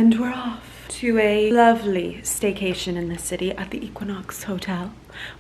And we're off to a lovely staycation in the city at the Equinox Hotel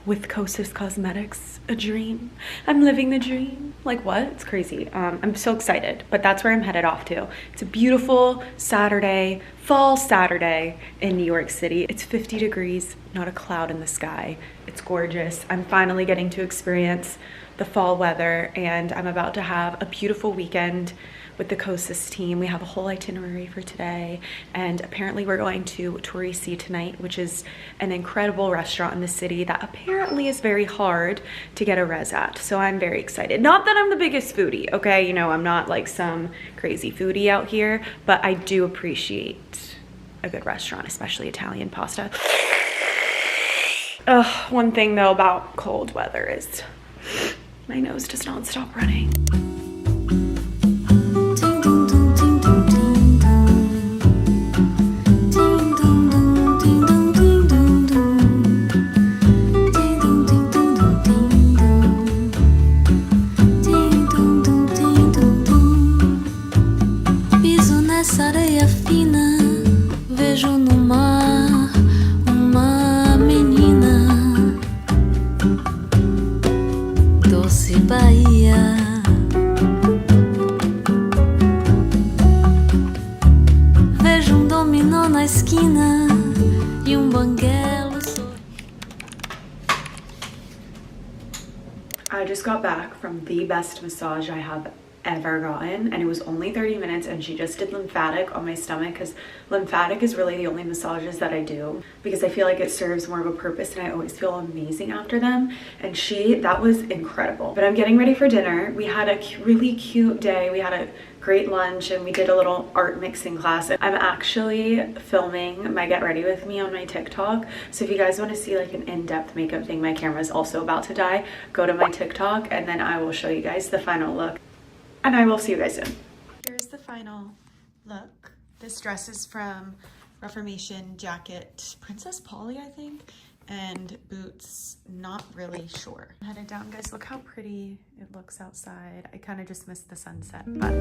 with Kosas Cosmetics. A dream. I'm living the dream. Like what? It's crazy. I'm so excited, but that's where I'm headed off to. It's a beautiful Saturday, fall Saturday in New York City. It's 50 degrees, not a cloud in the sky. It's gorgeous. I'm finally getting to experience the fall weather, and I'm about to have a beautiful weekend with the Kosas team. We have a whole itinerary for today, and apparently we're going to Aujourd'hui tonight, which is an incredible restaurant in the city that apparently is very hard to get a res at. So I'm very excited. Not that I'm the biggest foodie, okay? You know, I'm not like some crazy foodie out here, but I do appreciate a good restaurant, especially Italian pasta. One thing though about cold weather is my nose does not stop running. I just got back from the best massage I have ever gotten, and it was only 30 minutes, and she just did lymphatic on my stomach, because lymphatic is really the only massages that I do because I feel like it serves more of a purpose and I always feel amazing after them. And that was incredible. But I'm getting ready for dinner. We had a really cute day. We had a great lunch and we did a little art mixing class. I'm actually filming my get ready with me on my TikTok, so if you guys want to see like an in-depth makeup thing, my camera is also about to die, go to my TikTok and then I will show you guys the final look. And I will see you guys soon. Here's the final look. This dress is from Reformation, jacket, Princess Polly, I think, and boots, not really sure. I'm headed down, guys. Look how pretty it looks outside. I kind of just missed the sunset, but.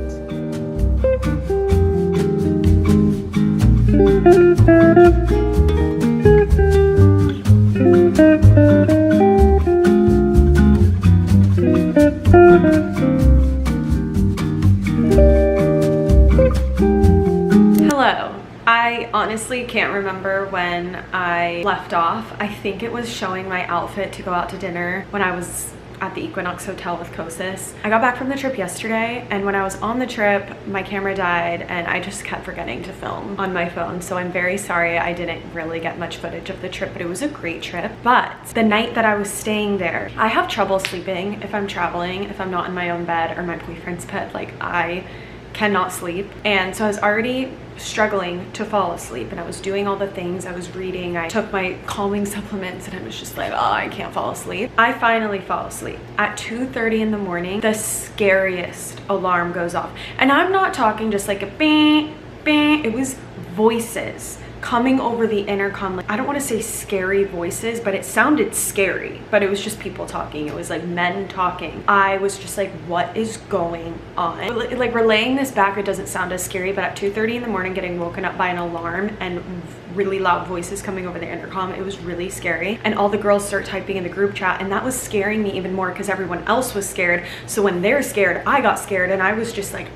I honestly can't remember when I left off. I think it was showing my outfit to go out to dinner when I was at the Equinox Hotel with Kosas. I got back from the trip yesterday, and when I was on the trip, my camera died and I just kept forgetting to film on my phone. So I'm very sorry I didn't really get much footage of the trip, but it was a great trip. But the night that I was staying there, I have trouble sleeping if I'm traveling, if I'm not in my own bed or my boyfriend's bed. Like, I cannot sleep. And so I was already struggling to fall asleep, and I was doing all the things. I was reading, I took my calming supplements, and I was just like, oh, I can't fall asleep. I finally fall asleep. At 2:30 in the morning, the scariest alarm goes off. And I'm not talking just like a bang, bang. It was voices coming over the intercom. Like, I don't want to say scary voices, but it sounded scary, but it was just people talking. It was like men talking. I was just like, what is going on? Like, relaying this back, it doesn't sound as scary, but at 2:30 in the morning, getting woken up by an alarm and really loud voices coming over the intercom, it was really scary. And all the girls start typing in the group chat, and that was scaring me even more because everyone else was scared. So when they're scared, I got scared, and I was just like,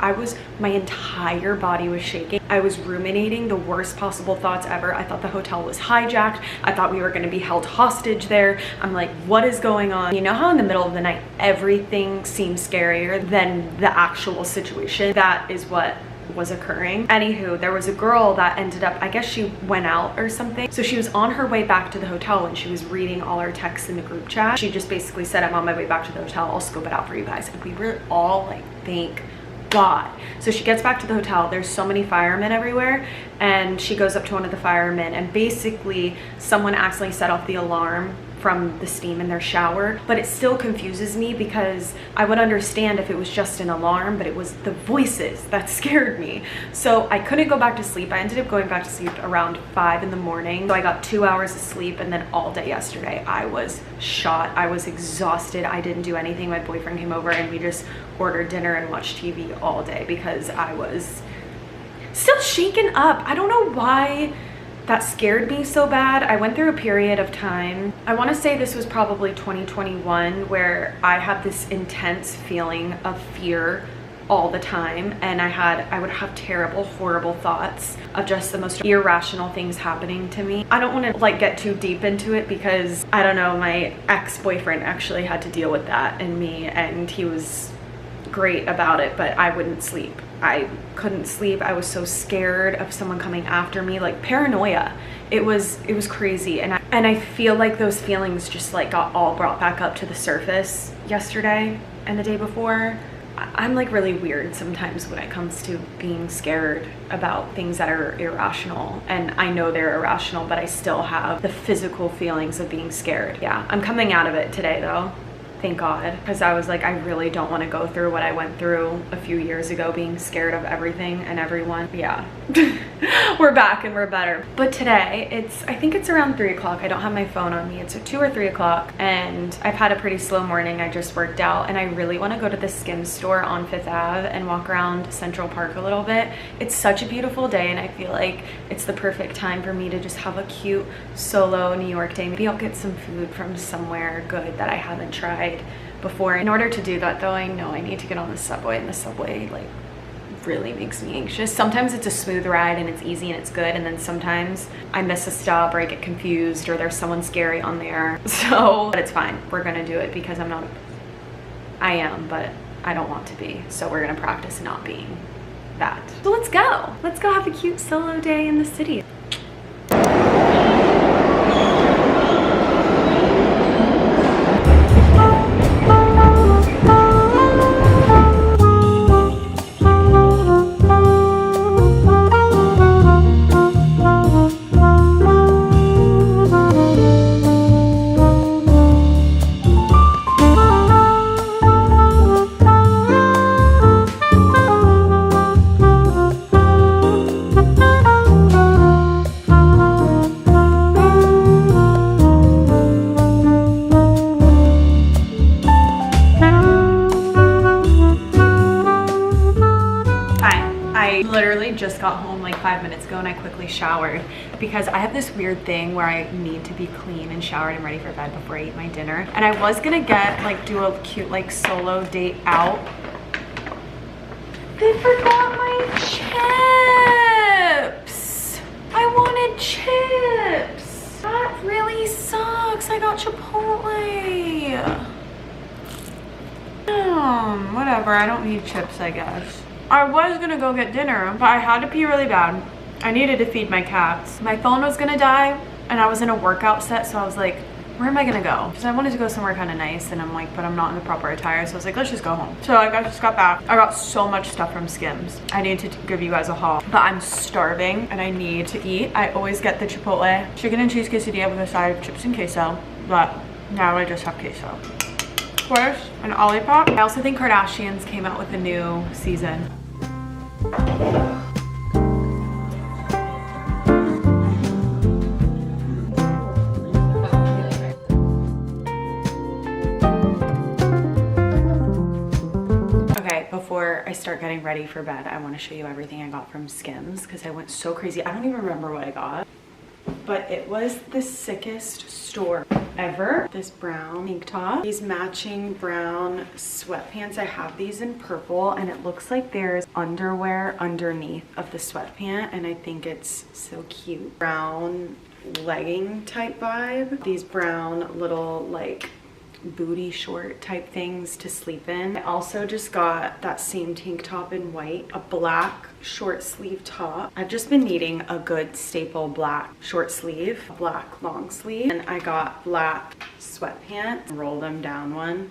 my entire body was shaking. I was ruminating the worst possible thoughts ever. I thought the hotel was hijacked. I thought we were going to be held hostage there. I'm like, what is going on? You know how in the middle of the night everything seems scarier than the actual situation? That is what was occurring. Anywho, there was a girl that ended up, I guess she went out or something. So she was on her way back to the hotel when she was reading all our texts in the group chat. She just basically said, I'm on my way back to the hotel. I'll scope it out for you guys. And we were all like, thank God. So she gets back to the hotel. There's so many firemen everywhere, and she goes up to one of the firemen, and basically someone accidentally set off the alarm from the steam in their shower. But it still confuses me because I would understand if it was just an alarm, but it was the voices that scared me. So I couldn't go back to sleep. I ended up going back to sleep around 5 in the morning. So I got 2 hours of sleep, and then all day yesterday I was shot. I was exhausted. I didn't do anything. My boyfriend came over and we just ordered dinner and watched TV all day because I was still shaken up. I don't know why that scared me so bad. I went through a period of time, I want to say this was probably 2021, where I had this intense feeling of fear all the time, and I would have terrible, horrible thoughts of just the most irrational things happening to me. I don't want to like get too deep into it because I don't know, my ex-boyfriend actually had to deal with that and me, and he was great about it, but I wouldn't sleep. I couldn't sleep. I was so scared of someone coming after me, like paranoia. It was crazy, and I feel like those feelings just like got all brought back up to the surface yesterday and the day before. I'm like really weird sometimes when it comes to being scared about things that are irrational, and I know they're irrational, but I still have the physical feelings of being scared. Yeah, I'm coming out of it today though. Thank God, because I was like, I really don't want to go through what I went through a few years ago, being scared of everything and everyone. Yeah. We're back and we're better. But today I think it's around 3 o'clock. I don't have my phone on me. It's 2 or 3 o'clock, and I've had a pretty slow morning. I just worked out, and I really want to go to the Skims store on 5th Ave and walk around Central Park a little bit. It's such a beautiful day, and I feel like it's the perfect time for me to just have a cute solo New York day. Maybe I'll get some food from somewhere good that I haven't tried before. In order to do that though, I know I need to get on the subway, and the subway like really makes me anxious. Sometimes it's a smooth ride and it's easy and it's good, and then sometimes I miss a stop or I get confused or there's someone scary on there. So, but it's fine. We're gonna do it because I am, but I don't want to be. So we're gonna practice not being that. So let's go. Let's go have a cute solo day in the city. Just got home like 5 minutes ago, and I quickly showered because I have this weird thing where I need to be clean and showered and ready for bed before I eat my dinner. And I was gonna do a cute like solo date out. They forgot my chips. I wanted chips. That really sucks. I got Chipotle. Whatever, I don't need chips, I guess. I was gonna go get dinner, but I had to pee really bad. I needed to feed my cats. My phone was gonna die, and I was in a workout set, so I was like, where am I gonna go? Because I wanted to go somewhere kind of nice, and I'm like, but I'm not in the proper attire, so I was like, let's just go home. So I just got back. I got so much stuff from Skims. I need to give you guys a haul, but I'm starving and I need to eat. I always get the Chipotle chicken and cheese quesadilla with a side of chips and queso, but now I just have queso. First, an Olipop. I also think Kardashians came out with a new season. Okay, before I start getting ready for bed, I want to show you everything I got from Skims because I went so crazy. I don't even remember what I got, but it was the sickest store ever. This brown tank top, these matching brown sweatpants. I have these in purple, and it looks like there's underwear underneath of the sweatpant, and I think it's so cute. Brown legging type vibe. These brown little like booty short type things to sleep in. I also just got that same tank top in white, a black short sleeve top. I've just been needing a good staple black short sleeve, black long sleeve, and I got black sweatpants. Roll them down one.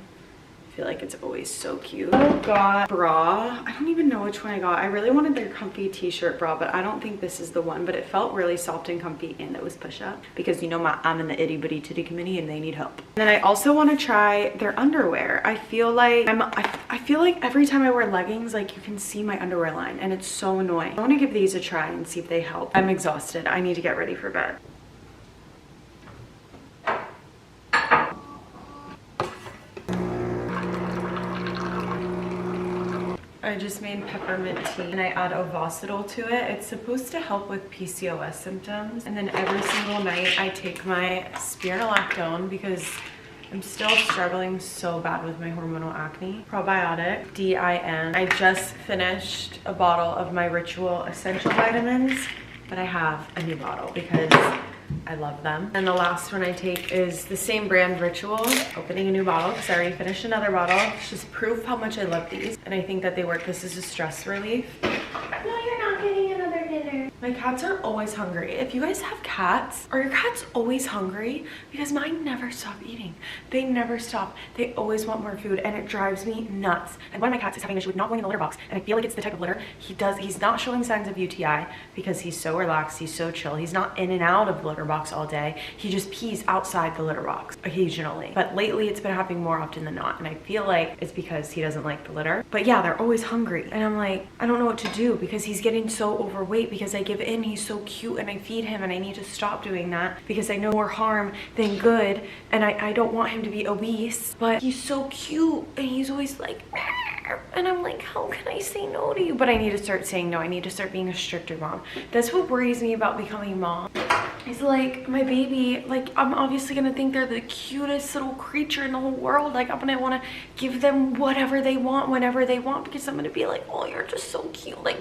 I feel like it's always so cute. I got bra. I don't even know which one I got. I really wanted their comfy t-shirt bra, but I don't think this is the one, but it felt really soft and comfy, and it was push-up because you know I'm in the itty bitty titty committee and they need help. And then I also want to try their underwear. I feel like I feel like every time I wear leggings, like you can see my underwear line, and it's so annoying. I want to give these a try and see if they help. I'm exhausted. I need to get ready for bed. I just made peppermint tea and I add Ovocitol to it. It's supposed to help with PCOS symptoms. And then every single night I take my spironolactone because I'm still struggling so bad with my hormonal acne. Probiotic, DIN. I just finished a bottle of my Ritual essential vitamins, but I have a new bottle because I love them. And the last one I take is the same brand, Ritual. Opening a new bottle because I already finished another bottle. It's just proof how much I love these. And I think that they work. This is a stress relief. No, you're not getting another dinner. My cats are always hungry. If you guys have cats, are your cats always hungry? Because mine never stop eating. They never stop. They always want more food and it drives me nuts. And one of my cats is having an issue with not going in the litter box. And I feel like it's the type of litter he's not showing signs of UTI because he's so relaxed, he's so chill. He's not in and out of the litter box all day. He just pees outside the litter box occasionally. But lately it's been happening more often than not. And I feel like it's because he doesn't like the litter. But yeah, they're always hungry. And I'm like, I don't know what to do because he's getting so overweight because I give in. He's so cute and I feed him and I need to stop doing that because I know more harm than good. And I don't want him to be obese, but he's so cute and he's always like, and I'm like, how can I say no to you? But I need to start saying no. I need to start being a stricter mom. That's what worries me about becoming a mom. It's like my baby, like I'm obviously gonna think they're the cutest little creature in the whole world. Like I'm gonna wanna give them whatever they want, whenever they want, because I'm gonna be like, oh, you're just so cute. Like,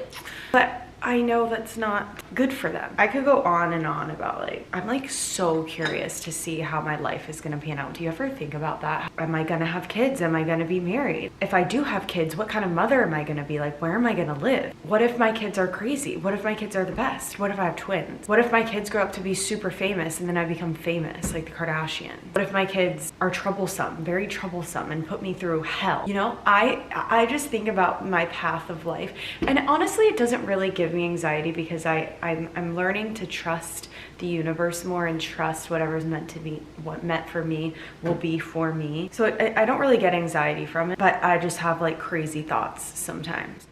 but I know that's not good for them. I could go on and on about like, I'm like so curious to see how my life is gonna pan out. Do you ever think about that? Am I gonna have kids? Am I gonna be married? If I do have kids, what kind of mother am I gonna be? Like, where am I gonna live? What if my kids are crazy? What if my kids are the best? What if I have twins? What if my kids grow up to be super famous and then I become famous like the Kardashians? What if my kids are troublesome, very troublesome, and put me through hell? You know, I just think about my path of life, and honestly it doesn't really give me anxiety because I'm learning to trust the universe more and trust whatever's meant to be, what meant for me will be for me. So I don't really get anxiety from it, but I just have like crazy thoughts sometimes.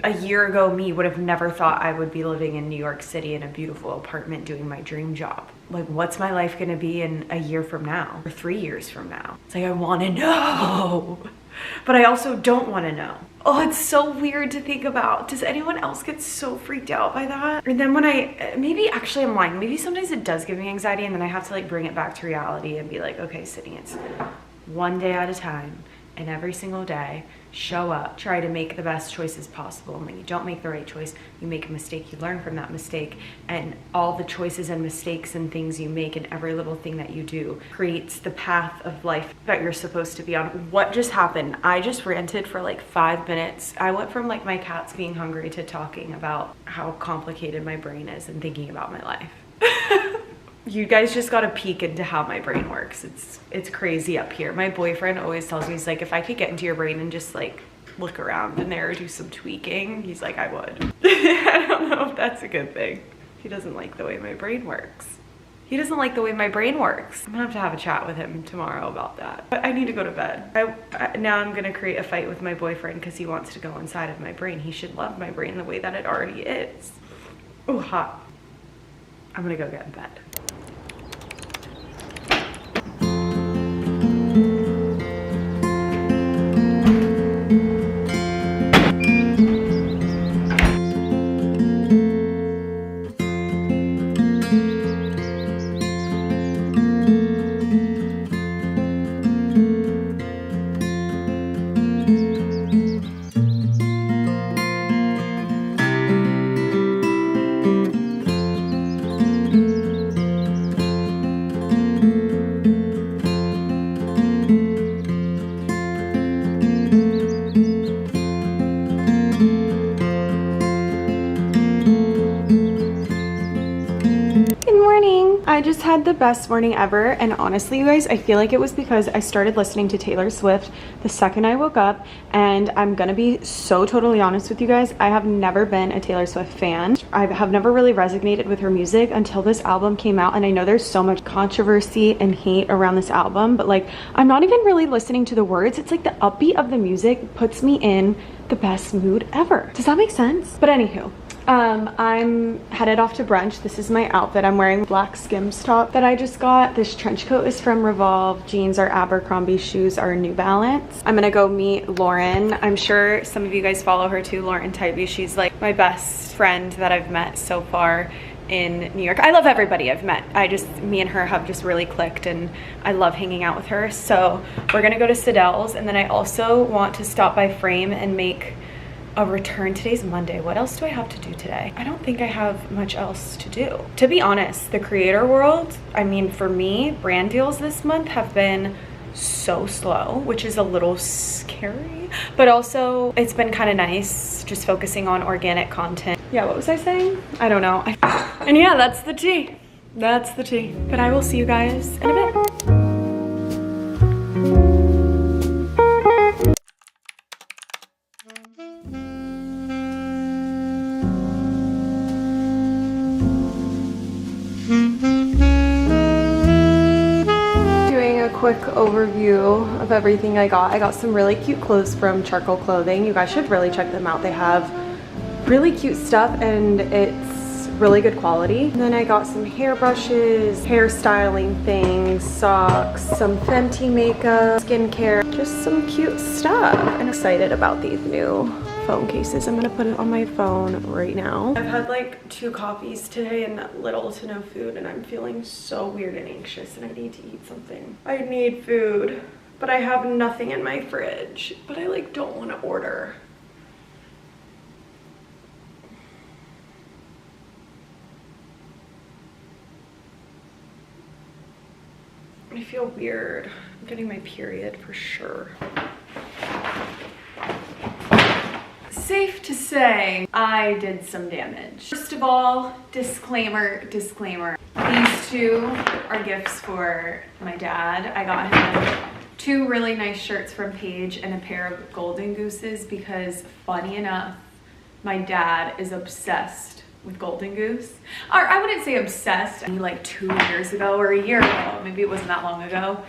A year ago, me would have never thought I would be living in New York City in a beautiful apartment doing my dream job. Like, what's my life gonna be in a year from now or 3 years from now? It's like, I wanna know, but I also don't wanna know. Oh, it's so weird to think about. Does anyone else get so freaked out by that? And then when maybe actually I'm lying. Maybe sometimes it does give me anxiety and then I have to like bring it back to reality and be like, okay, Sydney, it's one day at a time. And every single day, show up, try to make the best choices possible. And when you don't make the right choice, you make a mistake, you learn from that mistake. And all the choices and mistakes and things you make and every little thing that you do creates the path of life that you're supposed to be on. What just happened? I just ranted for like 5 minutes. I went from like my cats being hungry to talking about how complicated my brain is and thinking about my life. You guys just got a peek into how my brain works. It's crazy up here. My boyfriend always tells me, he's like, if I could get into your brain and just like look around in there or do some tweaking, he's like, I would. I don't know if that's a good thing. He doesn't like the way my brain works. He doesn't like the way my brain works. I'm gonna have a chat with him tomorrow about that. But I need to go to bed. Now I'm gonna create a fight with my boyfriend because he wants to go inside of my brain. He should love my brain the way that it already is. Oh, hot. I'm gonna go get in bed. I just had the best morning ever, and honestly you guys, I feel like it was because I started listening to Taylor Swift the second I woke up. And I'm gonna be so totally honest with you guys, I have never been a Taylor Swift fan. I have never really resonated with her music until this album came out, and I know there's so much controversy and hate around this album, but like I'm not even really listening to the words. It's like the upbeat of the music puts me in the best mood ever. Does that make sense? But anywho, I'm headed off to brunch. This is my outfit. I'm wearing black Skims top that I just got. This trench coat is from Revolve. Jeans are Abercrombie. Shoes are New Balance. I'm gonna go meet Lauren. I'm sure some of you guys follow her too, Lauren Tybee. She's like my best friend that I've met so far in New York. I love everybody I've met. Me and her have just really clicked and I love hanging out with her. So we're gonna go to Sidell's, and then I also want to stop by Frame and make a return. Today's Monday. What else do I have to do today? I don't think I have much else to do. To be honest, the creator world, I mean, for me, brand deals this month have been so slow, which is a little scary, but also it's been kind of nice just focusing on organic content. Yeah, what was I saying? I don't know. And yeah, that's the tea. That's the tea. But I will see you guys in a bit. Quick overview of everything I got. I got some really cute clothes from Charcoal Clothing. You guys should really check them out. They have really cute stuff and it's really good quality. And then I got some hairbrushes, hairstyling things, socks, some Fenty makeup, skincare, just some cute stuff. I'm excited about these new phone cases. I'm gonna put it on my phone right now. I've had like 2 coffees today and little to no food, and I'm feeling so weird and anxious, and I need to eat something. I need food, but I have nothing in my fridge, but I like don't want to order. I feel weird. I'm getting my period for sure. Safe to say I did some damage. First of all, disclaimer. These 2 are gifts for my dad. I got him 2 really nice shirts from Paige and a pair of Golden Gooses because, funny enough, my dad is obsessed with Golden Goose. Or I wouldn't say obsessed. Like 2 years ago or a year ago, maybe it wasn't that long ago,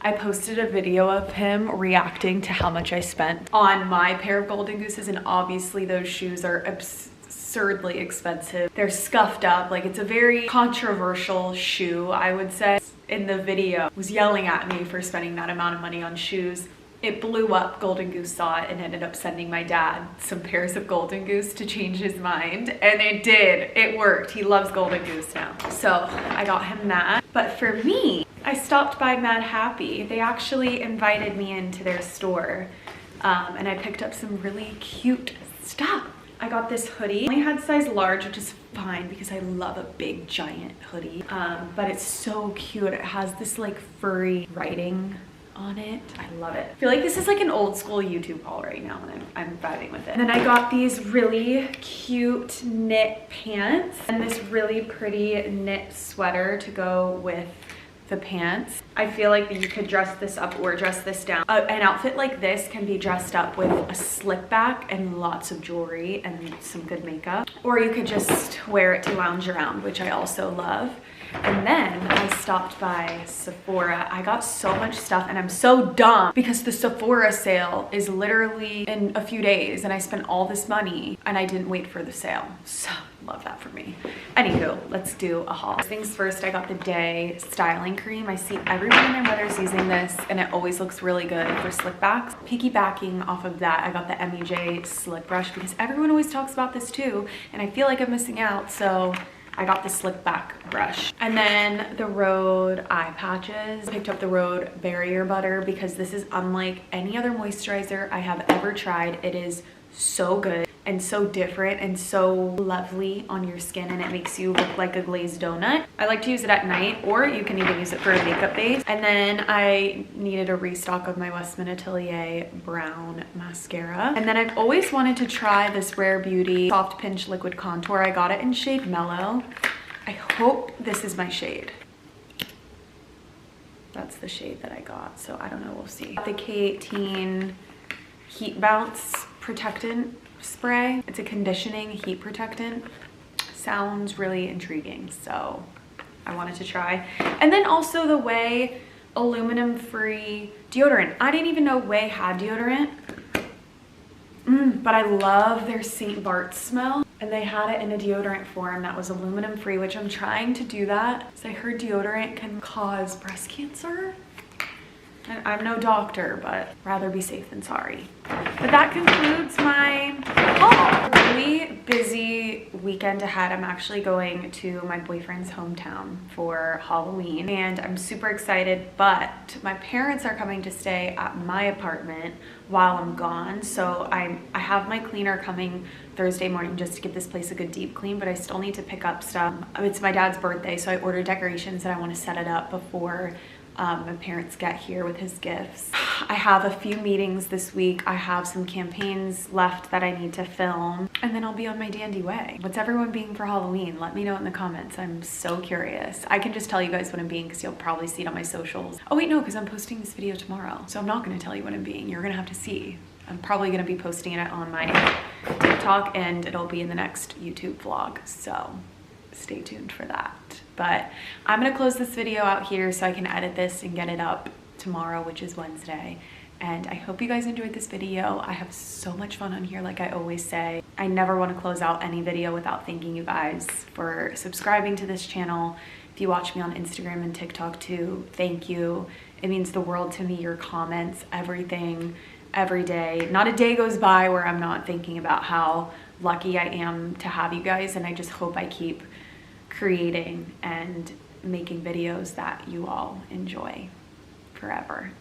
I posted a video of him reacting to how much I spent on my pair of Golden Gooses, and obviously those shoes are absurdly expensive. They're scuffed up, like it's a very controversial shoe, I would say. In the video, was yelling at me for spending that amount of money on shoes. It blew up, Golden Goose saw it and ended up sending my dad some pairs of Golden Goose to change his mind, and it did. It worked. He loves Golden Goose now. So I got him that. But for me, I stopped by Mad Happy. They actually invited me into their store and I picked up some really cute stuff. I got this hoodie. I only had size large, which is fine because I love a big giant hoodie, but it's so cute. It has this like furry writing on it. I love it. I feel like this is like an old school YouTube haul right now, and I'm vibing with it. And then I got these really cute knit pants and this really pretty knit sweater to go with the pants. I feel like you could dress this up or dress this down. An outfit like this can be dressed up with a slick back and lots of jewelry and some good makeup, or you could just wear it to lounge around, which I also love. And then I stopped by Sephora. I got so much stuff and I'm so dumb because the Sephora sale is literally in a few days and I spent all this money and I didn't wait for the sale. So love that for me. Anywho, let's do a haul. First things first, I got the Day styling cream. I see everyone and their mother's using this and it always looks really good for slick backs. Piggybacking off of that, I got the MEJ slick brush because everyone always talks about this too and I feel like I'm missing out, so I got the slick back brush. And then the Rhode eye patches. I picked up the Rhode barrier butter because this is unlike any other moisturizer I have ever tried. It is so good and so different and so lovely on your skin, and it makes you look like a glazed donut. I like to use it at night, or you can even use it for a makeup base. And then I needed a restock of my Westman Atelier brown mascara. And then I've always wanted to try this Rare Beauty Soft Pinch Liquid Contour. I got it in shade Mellow. I hope this is my shade. That's the shade that I got, so I don't know, we'll see. The K18 Heat Bounce Protectant Spray. It's a conditioning heat protectant. Sounds really intriguing, so I wanted to try. And then also the Way aluminum free deodorant. I didn't even know Way had deodorant, but I love their St. Bart smell. and they had it in a deodorant form that was aluminum free, which I'm trying to do that. So I heard deodorant can cause breast cancer. And I'm no doctor, but rather be safe than sorry. But that concludes my really busy weekend ahead. I'm actually going to my boyfriend's hometown for Halloween and I'm super excited, but my parents are coming to stay at my apartment while I'm gone. So I have my cleaner coming Thursday morning just to give this place a good deep clean, but I still need to pick up stuff. It's my dad's birthday, so I ordered decorations and I want to set it up before my parents get here with his gifts. I have a few meetings this week. I have some campaigns left that I need to film, and then I'll be on my dandy way. What's everyone being for Halloween? Let me know in the comments. I'm so curious. I can just tell you guys what I'm being because you'll probably see it on my socials. Oh wait, no, because I'm posting this video tomorrow. So I'm not gonna tell you what I'm being. You're gonna have to see. I'm probably gonna be posting it on my TikTok and it'll be in the next YouTube vlog. So stay tuned for that. But I'm gonna close this video out here so I can edit this and get it up tomorrow, which is Wednesday. And I hope you guys enjoyed this video. I have so much fun on here, like I always say. I never want to close out any video without thanking you guys for subscribing to this channel. If you watch me on Instagram and TikTok too, thank you. It means the world to me, your comments, everything, every day. Not a day goes by where I'm not thinking about how lucky I am to have you guys, and I just hope I keep creating and making videos that you all enjoy forever.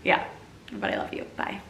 Yeah, but I love you. Bye.